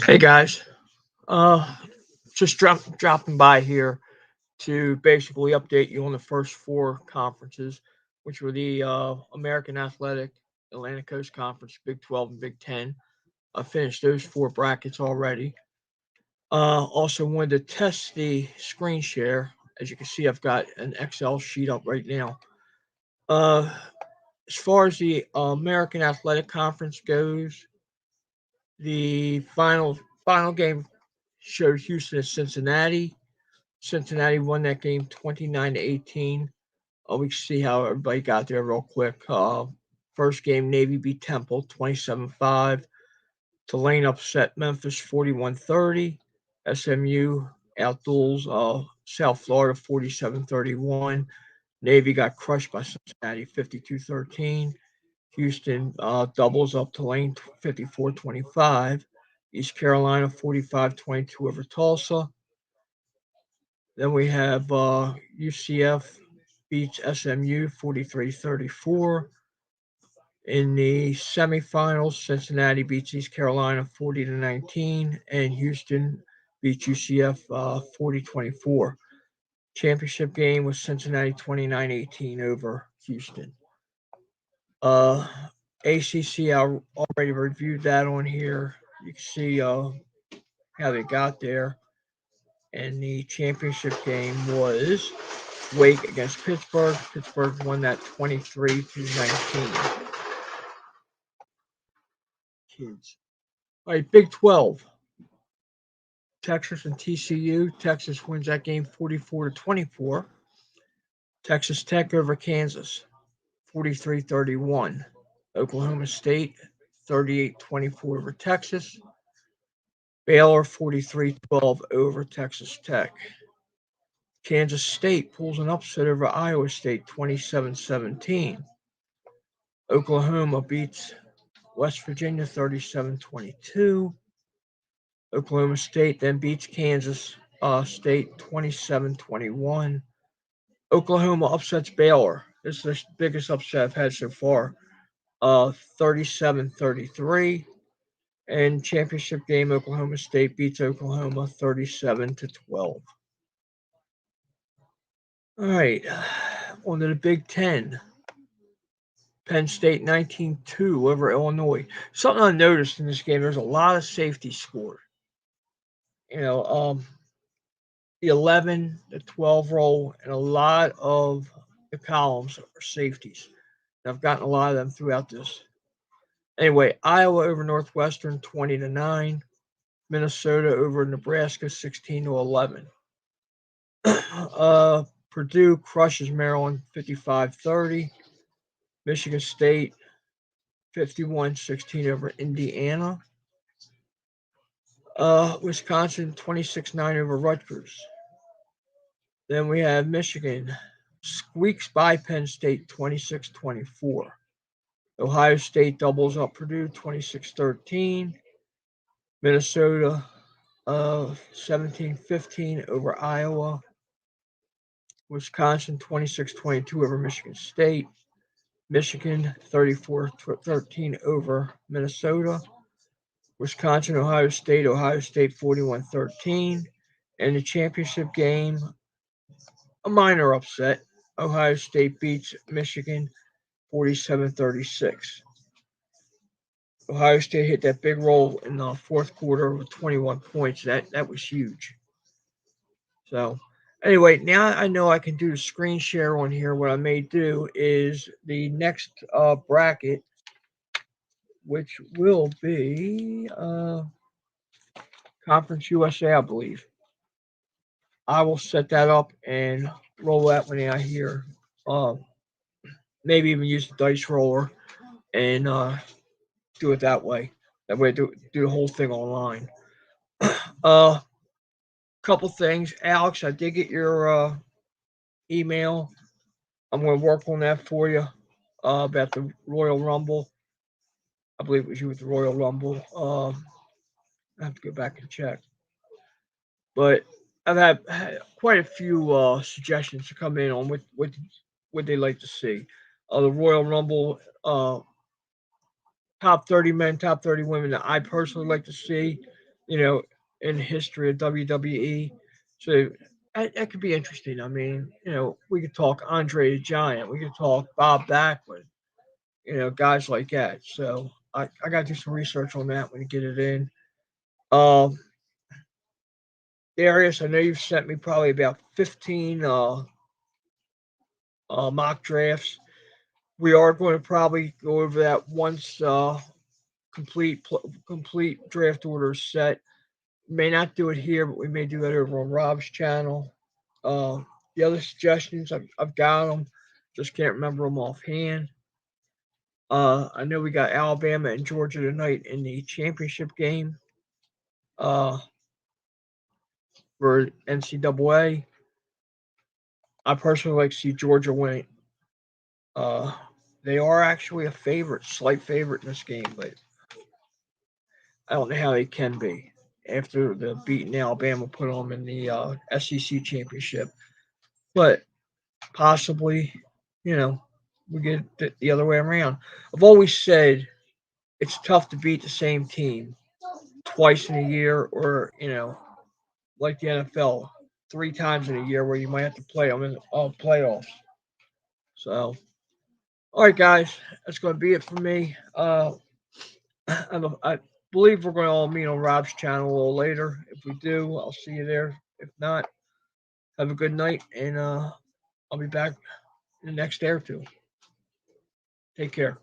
Hey guys, just dropping by here to basically update you on the first four conferences, which were the American Athletic, Atlantic Coast Conference, Big 12, and Big 10. I finished those four brackets already. Also wanted to test the screen share. As you can see, I've got an Excel sheet up right now. Uh, as far as the American Athletic Conference goes, the final game showed Houston at Cincinnati. Cincinnati won that game 29-18. We can see how everybody got there real quick. First game, Navy beat Temple 27-5. Tulane upset Memphis 41-30. SMU outduels South Florida 47-31. Navy got crushed by Cincinnati 52-13. Houston doubles up Tulane 54-25. East Carolina 45-22 over Tulsa. Then we have UCF beats SMU 43-34. In the semifinals, Cincinnati beats East Carolina 40-19, and Houston beats UCF 40-24. Championship game was Cincinnati 29-18 over Houston. ACC, I already reviewed that on here. You can see how they got there. And the championship game was Wake against Pittsburgh. Pittsburgh won that 23-19. Kids. All right, Big 12. Texas and TCU. Texas wins that game 44-24. Texas Tech over Kansas 43-31. Oklahoma State 38-24 over Texas. Baylor 43-12 over Texas Tech. Kansas State pulls an upset over Iowa State 27-17. Oklahoma beats West Virginia 37-22. Oklahoma State then beats Kansas State 27-21. Oklahoma upsets Baylor. This is the biggest upset I've had so far. 37-33. And championship game, Oklahoma State beats Oklahoma 37-12. All right, on to the Big 10. Penn State 19-2 over Illinois. Something I noticed in this game, there's a lot of safety scored. The 11, the 12 roll, and a lot of the columns are safeties. And I've gotten a lot of them throughout this. Anyway, Iowa over Northwestern 20-9. Minnesota over Nebraska 16-11. Purdue crushes Maryland 55-30. Michigan State 51-16 over Indiana. Wisconsin 26-9 over Rutgers. Then we have Michigan squeaks by Penn State 26-24. Ohio State doubles up Purdue 26-13. Minnesota 17-15 over Iowa. Wisconsin 26-22 over Michigan State. Michigan 34-13 over Minnesota. Wisconsin, Ohio State 41-13. And the championship game, a minor upset. Ohio State beats Michigan 47-36. Ohio State hit that big roll in the fourth quarter with 21 points. That was huge. So anyway, now I know I can do the screen share on here. What I may do is the next bracket, which will be Conference USA, I believe. I will set that up and roll that when I hear. Maybe even use the dice roller and do it that way. That way, do the whole thing online. Couple things, Alex. I did get your email. I'm going to work on that for you about the Royal Rumble. I believe it was you with the Royal Rumble. I have to go back and check. But I've had quite a few suggestions to come in on what they like to see. The Royal Rumble top 30 men, top 30 women that I personally like to see, you know, in the history of WWE. So that could be interesting. I mean, we could talk Andre the Giant, we could talk Bob Backlund, guys like that. So I got to do some research on that when you get it in. Um, Darius, I know you've sent me probably about 15 mock drafts. We are going to probably go over that once complete draft order is set. May not do it here, but we may do it over on Rob's channel. Uh, the other suggestions, I've got them, just can't remember them offhand. I know we got Alabama and Georgia tonight in the championship game for NCAA. I personally like to see Georgia win. Uh, they are actually a favorite, slight favorite in this game, but I don't know how they can be after the beating Alabama put them in the SEC championship. But possibly, you know, we get it the other way around. I've always said it's tough to beat the same team twice in a year, or like the NFL, 3 times in a year, where you might have to play them in playoffs. So, all right, guys, that's going to be it for me. I believe we're going to all meet on Rob's channel a little later. If we do, I'll see you there. If not, have a good night, and I'll be back in the next day or two. Take care.